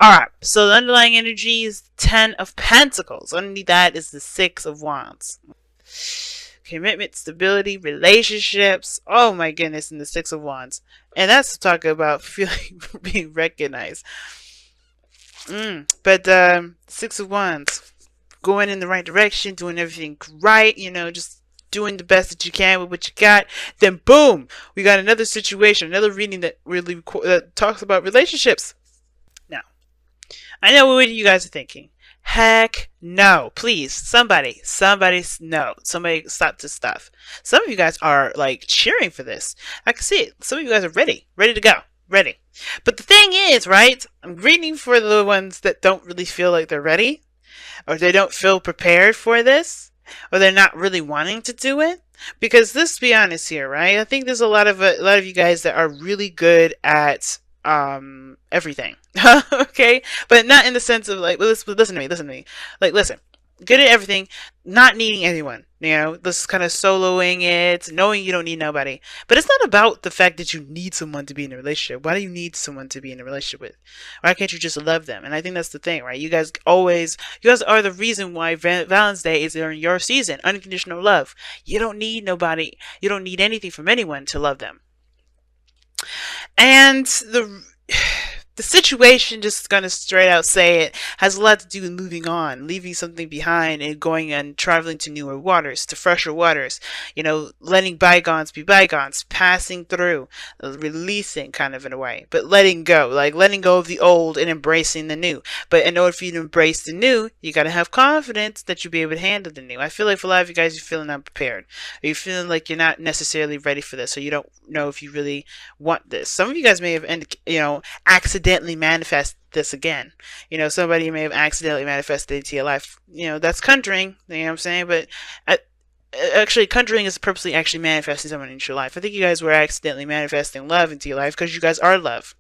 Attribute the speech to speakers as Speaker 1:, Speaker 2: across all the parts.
Speaker 1: Alright, so the underlying energy is 10 of Pentacles. Underneath that is the 6 of Wands. Commitment, stability, relationships. Oh my goodness, and the 6 of Wands. And that's talking about feeling being recognized. But 6 of Wands, going in the right direction, doing everything right, you know, just doing the best that you can with what you got. Then boom, we got another situation, another reading that really talks about relationships. Now, I know what you guys are thinking. Heck no. Please, somebody, no. Somebody stop this stuff. Some of you guys are like cheering for this. I can see it. Some of you guys are ready to go. Ready. But the thing is, right? I'm reading for the ones that don't really feel like they're ready, or they don't feel prepared for this, or they're not really wanting to do it. Because let's be honest here, right? I think there's a lot of you guys that are really good at everything. Okay, but not in the sense of like, listen to me, like, listen, good at everything, not needing anyone, you know, this kind of soloing it, knowing you don't need nobody. But it's not about the fact that you need someone to be in a relationship. Why do you need someone to be in a relationship with? Why can't you just love them? And I think that's the thing, right? You guys are the reason why Valentine's Day is in your season. Unconditional love. You don't need nobody, you don't need anything from anyone to love them. And the situation, just gonna straight out say it, has a lot to do with moving on, leaving something behind, and going and traveling to newer waters, to fresher waters. You know, letting bygones be bygones, passing through, releasing kind of in a way, but letting go, like letting go of the old and embracing the new. But in order for you to embrace the new, you gotta have confidence that you'll be able to handle the new. I feel like for a lot of you guys, you're feeling unprepared. Or you're feeling like you're not necessarily ready for this, or you don't know if you really want this. Some of you guys may have, accidentally manifest this again. You know, somebody may have accidentally manifested into your life. You know, that's conjuring, you know what I'm saying? But actually, conjuring is purposely actually manifesting someone into your life. I think you guys were accidentally manifesting love into your life because you guys are love.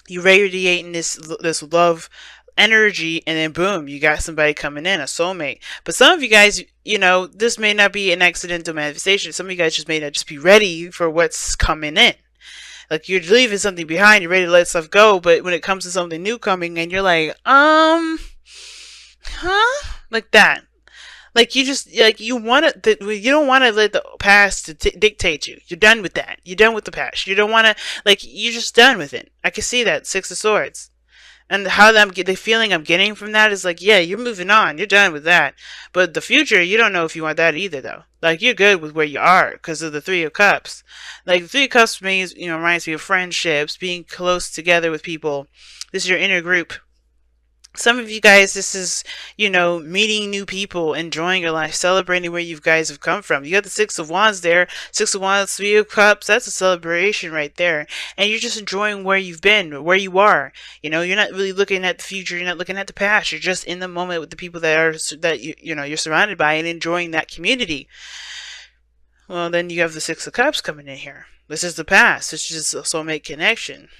Speaker 1: You radiating this love energy, and then boom, you got somebody coming in, a soulmate. But some of you guys, you know, this may not be an accidental manifestation. Some of you guys just may not just be ready for what's coming in. Like, you're leaving something behind, you're ready to let stuff go, but when it comes to something new coming in, you're like, like that. Like, you just, like, you don't want to let the past dictate you. You're done with that. You're done with the past. You don't want to, like, you're just done with it. I can see that, 6 of Swords. And the feeling I'm getting from that is like, yeah, you're moving on. You're done with that. But the future, you don't know if you want that either, though. Like, you're good with where you are because of the 3 of Cups. Like, the 3 of Cups means, you know, reminds me of friendships, being close together with people. This is your inner group. Some of you guys, this is, you know, meeting new people, enjoying your life, celebrating where you guys have come from. You got the 6 of Wands there. 6 of Wands, 3 of Cups. That's a celebration right there. And you're just enjoying where you've been, where you are. You know, you're not really looking at the future. You're not looking at the past. You're just in the moment with the people you're surrounded by and enjoying that community. Well, then you have the 6 of Cups coming in here. This is the past. This is a soulmate connection.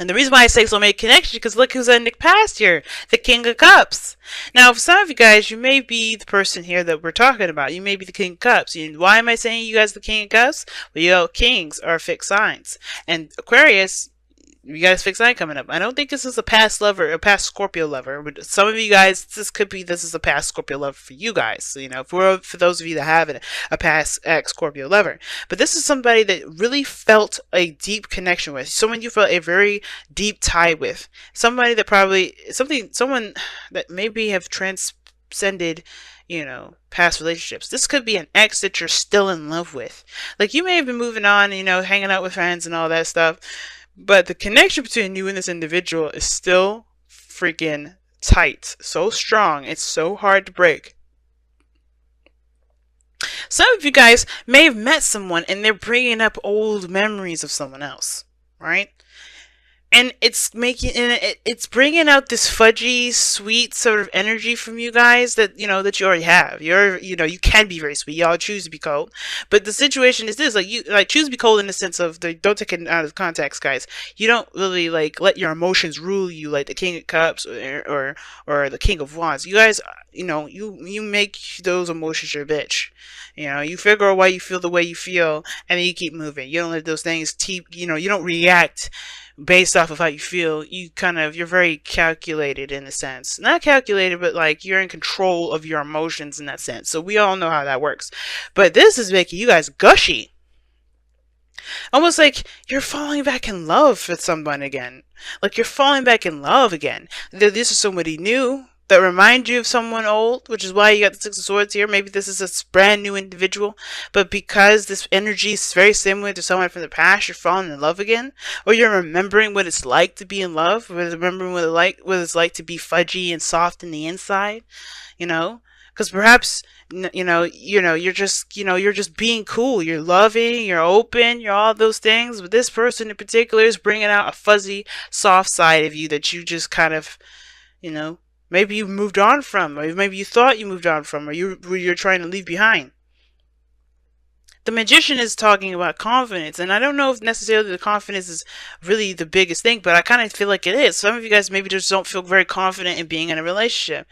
Speaker 1: And the reason why I say soulmate connection, because look who's in the past here, the King of Cups. Now, for some of you guys, you may be the person here that we're talking about. You may be the King of Cups. And why am I saying you guys the King of Cups? Well, you know, kings are fixed signs. And Aquarius, you guys fixed sign coming up. I don't think this is a past lover, a past Scorpio lover. But some of you guys, this is a past Scorpio lover for you guys. So, you know, for those of you that have a past ex-Scorpio lover. But this is somebody that really felt a deep connection with. Someone you felt a very deep tie with. Somebody that someone that maybe have transcended, you know, past relationships. This could be an ex that you're still in love with. Like, you may have been moving on, you know, hanging out with friends and all that stuff. But the connection between you and this individual is still freaking tight. So strong. It's so hard to break. Some of you guys may have met someone and they're bringing up old memories of someone else, right? And it's bringing out this fudgy, sweet sort of energy from you guys that you already have. You can be very sweet. Y'all choose to be cold, but the situation is this: like choose to be cold in the sense of don't take it out of context, guys. You don't really like let your emotions rule you, like the King of Cups or the King of Wands. You guys, you make those emotions your bitch. You figure out why you feel the way you feel, and then you keep moving. You don't let those things you don't react based off of how you feel, you're very calculated in a sense. Not calculated, but like you're in control of your emotions in that sense. So we all know how that works. But this is making you guys gushy. Almost like you're falling back in love with someone again. Like you're falling back in love again. This is somebody new that reminds you of someone old, which is why you got the Six of Swords here. Maybe this is a brand new individual, but because this energy is very similar to someone from the past, you're falling in love again, or you're remembering what it's like to be in love, or remembering what it's like to be fudgy and soft in the inside, you know? Because perhaps you're just being cool. You're loving, you're open, you're all those things. But this person in particular is bringing out a fuzzy, soft side of you that you just kind of, maybe you moved on from, or maybe you thought you moved on from, or you're trying to leave behind. The Magician is talking about confidence, and I don't know if necessarily the confidence is really the biggest thing, but I kind of feel like it is. Some of you guys maybe just don't feel very confident in being in a relationship.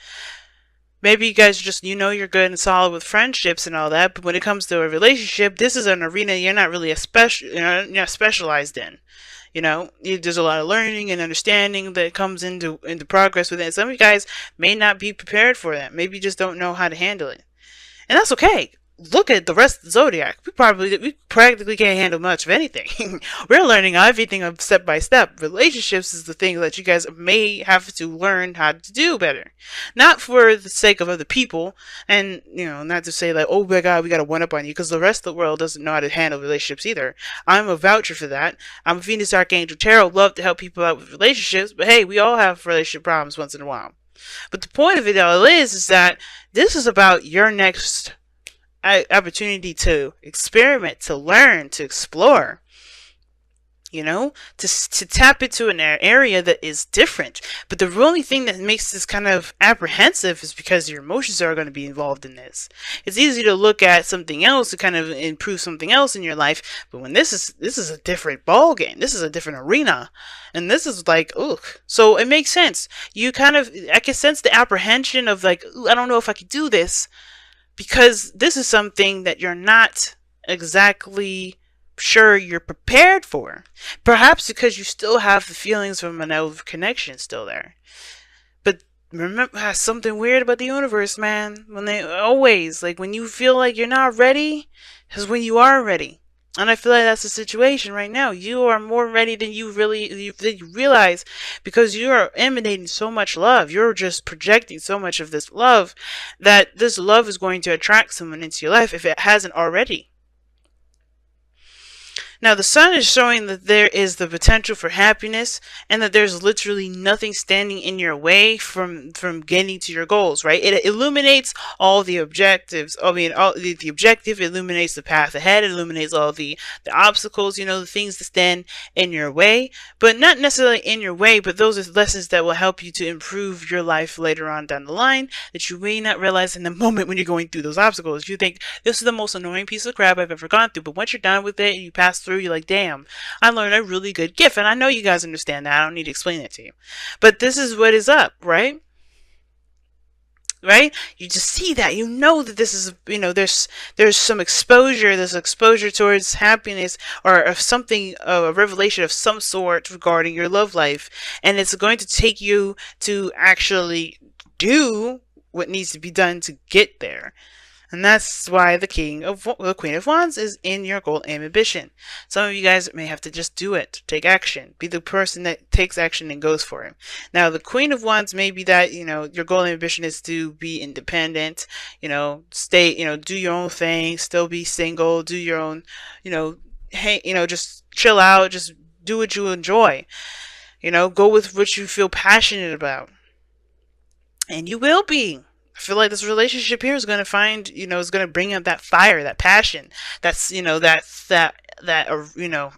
Speaker 1: Maybe you guys just, you're good and solid with friendships and all that, but when it comes to a relationship, this is an arena you're not really you're not specialized in. There's a lot of learning and understanding that comes into progress with it. Some of you guys may not be prepared for that. Maybe you just don't know how to handle it. And that's okay. Look at the rest of the zodiac. We practically can't handle much of anything. We're learning everything step by step. Relationships is the thing that you guys may have to learn how to do better. Not for the sake of other people, and not to say like, oh my god, we got to one up on you, because the rest of the world doesn't know how to handle relationships either. I'm a voucher for that. I'm a Venus Archangel Tarot. Love to help people out with relationships, but hey, we all have relationship problems once in a while. But the point of it all is that this is about your next opportunity to experiment, to learn, to explore, to tap into an area that is different. But the only thing that makes this kind of apprehensive is because your emotions are going to be involved in this. It's easy to look at something else to kind of improve something else in your life, but when this is a different ball game, this is a different arena, and this is like, ugh. So it makes sense. I can sense the apprehension of like, I don't know if I could do this, because this is something that you're not exactly sure you're prepared for. Perhaps because you still have the feelings from an old connection still there. But remember, something weird about the universe, man. When you feel like you're not ready, is when you are ready. And I feel like that's the situation right now. You are more ready than you realize, because you are emanating so much love. You're just projecting so much of this love, that this love is going to attract someone into your life if it hasn't already. Now, the sun is showing that there is the potential for happiness, and that there's literally nothing standing in your way from getting to your goals, right? It illuminates all the objectives. The objective illuminates the path ahead. It illuminates all the obstacles, the things that stand in your way, but not necessarily in your way, but those are lessons that will help you to improve your life later on down the line, that you may not realize in the moment when you're going through those obstacles. You think, this is the most annoying piece of crap I've ever gone through, but once you're done with it and you pass through, you're like, damn, I learned a really good gift. And I know you guys understand that. I don't need to explain it to you. But this is what is up, right? Right? You just see that. You know that this is, there's some exposure. There's exposure towards happiness, or of something, a revelation of some sort regarding your love life. And it's going to take you to actually do what needs to be done to get there. And that's why the Queen of Wands is in your goal and ambition. Some of you guys may have to just do it. Take action. Be the person that takes action and goes for it. Now, the Queen of Wands may be that, your goal and ambition is to be independent, stay, do your own thing, still be single, do your own, hey, just chill out, just do what you enjoy. Go with what you feel passionate about. And you will be. I feel like this relationship here is going to find, is going to bring up that fire, that passion, that's, that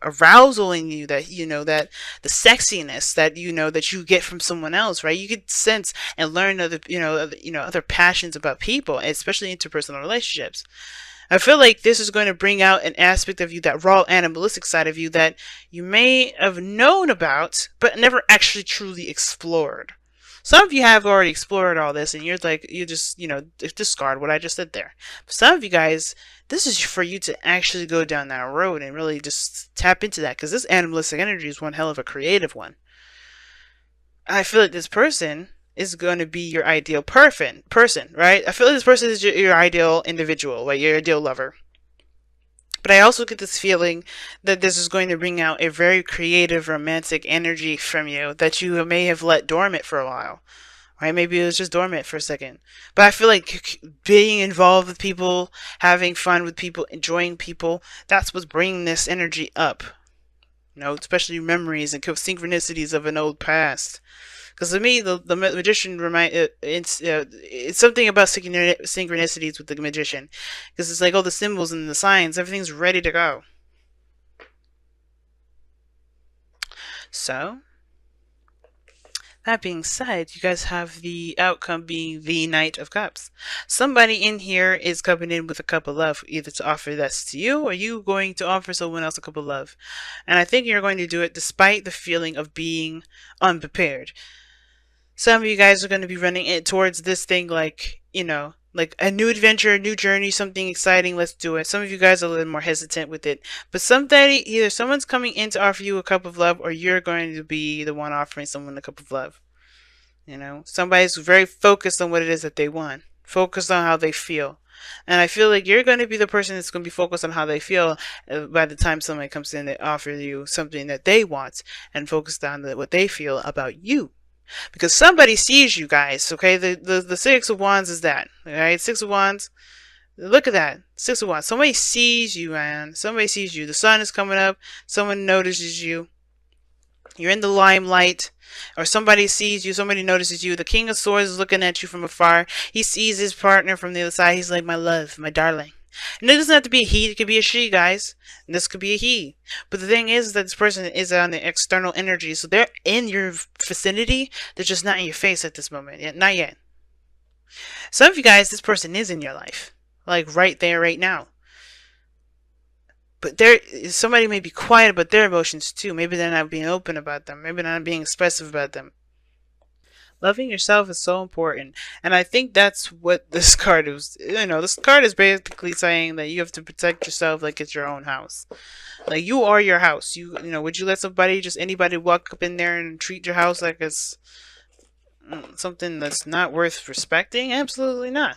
Speaker 1: arousal in you, that, that the sexiness that, that you get from someone else, right? You could sense and learn other passions about people, especially interpersonal relationships. I feel like this is going to bring out an aspect of you, that raw animalistic side of you, that you may have known about, but never actually truly explored. Some of you have already explored all this, and you're like, you just, discard what I just said there. But some of you guys, this is for you to actually go down that road and really just tap into that, because this animalistic energy is one hell of a creative one. I feel like this person is going to be your ideal person, right? I feel like this person is your ideal individual, like your ideal lover. But I also get this feeling that this is going to bring out a very creative, romantic energy from you that you may have let dormant for a while. Right? Maybe it was just dormant for a second. But I feel like being involved with people, having fun with people, enjoying people, that's what's bringing this energy up. Especially memories and synchronicities of an old past. Because to me, the magician it's something about synchronicities with the magician, because it's like all the symbols and the signs, everything's ready to go. So, that being said, you guys have the outcome being the Knight of Cups. Somebody in here is coming in with a cup of love, either to offer this to you, or you going to offer someone else a cup of love. And I think you're going to do it despite the feeling of being unprepared. Some of you guys are going to be running it towards this thing like, like a new adventure, a new journey, something exciting, let's do it. Some of you guys are a little more hesitant with it. But either someone's coming in to offer you a cup of love, or you're going to be the one offering someone a cup of love. Somebody's very focused on what it is that they want, focused on how they feel. And I feel like you're going to be the person that's going to be focused on how they feel by the time somebody comes in to offer you something that they want, and focused on what they feel about you. Because somebody sees you guys, okay? The Six of Wands is that, alright? Six of Wands. Look at that. Six of Wands. Somebody sees you, man. Somebody sees you. The sun is coming up. Someone notices you. You're in the limelight. Or somebody sees you. Somebody notices you. The King of Swords is looking at you from afar. He sees his partner from the other side. He's like, my love, my darling. And it doesn't have to be a he, it could be a she, guys. And this could be a he. But the thing is that this person is on the external energy, so they're in your vicinity, they're just not in your face at this moment. Not yet. Some of you guys, this person is in your life. Like right there, right now. But somebody may be quiet about their emotions too. Maybe they're not being open about them. Maybe they're not being expressive about them. Loving yourself is so important. And I think that's what this card is. This card is basically saying that you have to protect yourself like it's your own house. Like, you are your house. Would you let anybody walk up in there and treat your house like it's something that's not worth respecting? Absolutely not.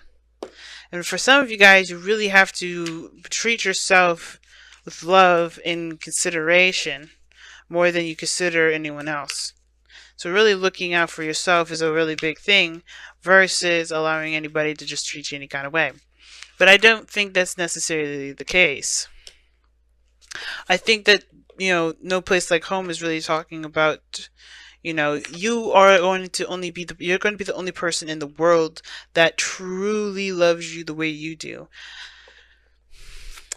Speaker 1: And for some of you guys, you really have to treat yourself with love and consideration more than you consider anyone else. So really looking out for yourself is a really big thing versus allowing anybody to just treat you any kind of way. But I don't think that's necessarily the case. I think that, No Place Like Home is really talking about, you are going to be the only person in the world that truly loves you the way you do.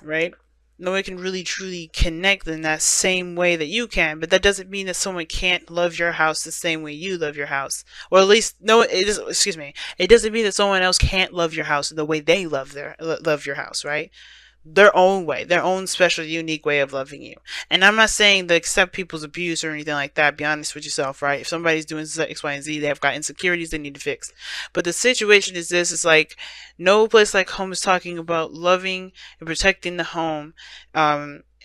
Speaker 1: Right? No one can really truly connect in that same way that you can, but that doesn't mean that someone can't love your house the same way you love your house. Or at least, no, it doesn't mean that someone else can't love your house the way they love your house, right? Their own way, their own special, unique way of loving you. And I'm not saying to accept people's abuse or anything like that. Be honest with yourself, right? If somebody's doing X, Y, and Z, they have got insecurities they need to fix. But the situation is this: it's like No Place Like Home is talking about loving and protecting the home,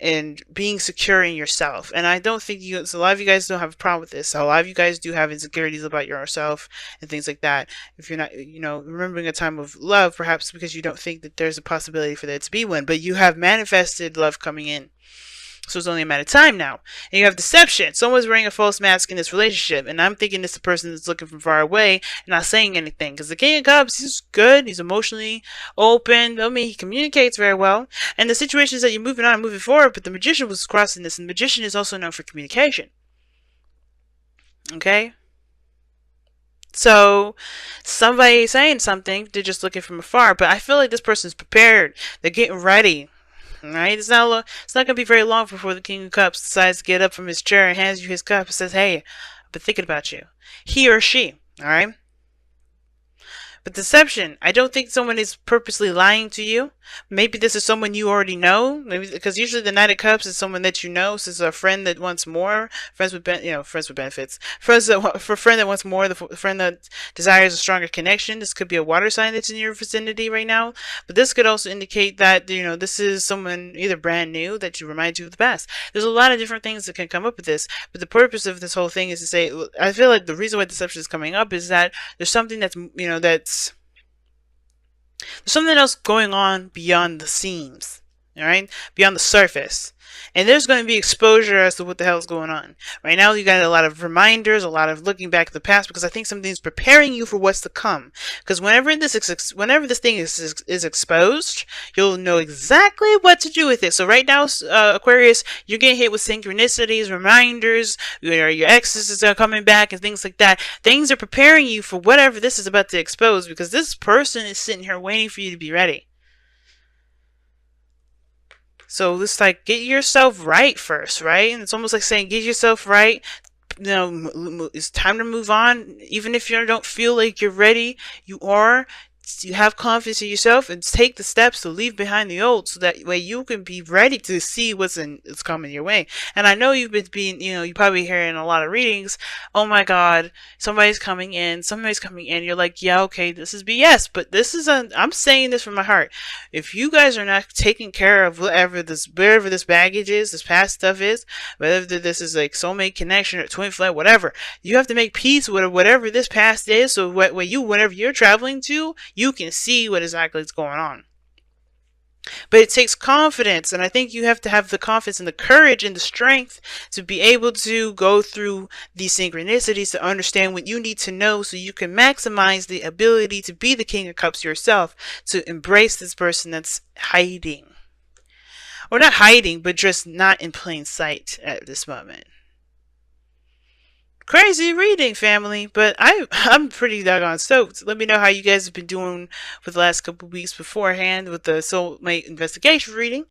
Speaker 1: and being secure in yourself. And I don't think so a lot of you guys don't have a problem with this. So a lot of you guys do have insecurities about yourself and things like that. If you're not, remembering a time of love, perhaps because you don't think that there's a possibility for there to be one, but you have manifested love coming in. So it's only a matter of time now. And you have deception. Someone's wearing a false mask in this relationship. And I'm thinking it's the person that's looking from far away and not saying anything. Because the King of Cups, he's good. He's emotionally open. He communicates very well. And the situation is that you're moving on and moving forward. But the Magician was crossing this. And the Magician is also known for communication. Okay? So, somebody saying something, they're just looking from afar. But I feel like this person's prepared. They're getting ready. Right? It's not going to be very long before the King of Cups decides to get up from his chair and hands you his cup and says, hey, I've been thinking about you. He or she. Alright? But deception, I don't think someone is purposely lying to you. Maybe this is someone you already know. Maybe because usually the Knight of Cups is someone that you know. So it's a friend that wants more. Friends with friends with benefits. Friends that for a friend that wants more. The friend that desires a stronger connection. This could be a water sign that's in your vicinity right now. But this could also indicate that this is someone either brand new that you remind you of the past. There's a lot of different things that can come up with this. But the purpose of this whole thing is to say, I feel like the reason why deception is coming up is that there's something that's there's something else going on beyond the seams, all right, beyond the surface. And there's going to be exposure as to what the hell is going on. Right now, you got a lot of reminders, a lot of looking back at the past, because I think something's preparing you for what's to come. Because whenever this thing is exposed, you'll know exactly what to do with it. So right now, Aquarius, you're getting hit with synchronicities, reminders, your exes are coming back, and things like that. Things are preparing you for whatever this is about to expose, because this person is sitting here waiting for you to be ready. So it's like, get yourself right first, right? And it's almost like saying, get yourself right. It's time to move on. Even if you don't feel like you're ready, you are. You have confidence in yourself and take the steps to leave behind the old, so that way you can be ready to see what's coming your way. And I know you've been being, you probably hearing a lot of readings. Oh my God, somebody's coming in. You're like, yeah, okay, this is BS, but I'm saying this from my heart. If you guys are not taking care of wherever this baggage is, this past stuff is, whether this is like soulmate connection or twin flame, whatever, you have to make peace with whatever this past is. So whenever you're traveling to, you can see what exactly is going on. But it takes confidence, and I think you have to have the confidence and the courage and the strength to be able to go through these synchronicities to understand what you need to know, so you can maximize the ability to be the King of Cups yourself, to embrace this person that's hiding. Or not hiding, but just not in plain sight at this moment. Crazy reading, family, but I'm pretty doggone stoked. Let me know how you guys have been doing for the last couple weeks beforehand with the soulmate investigation reading.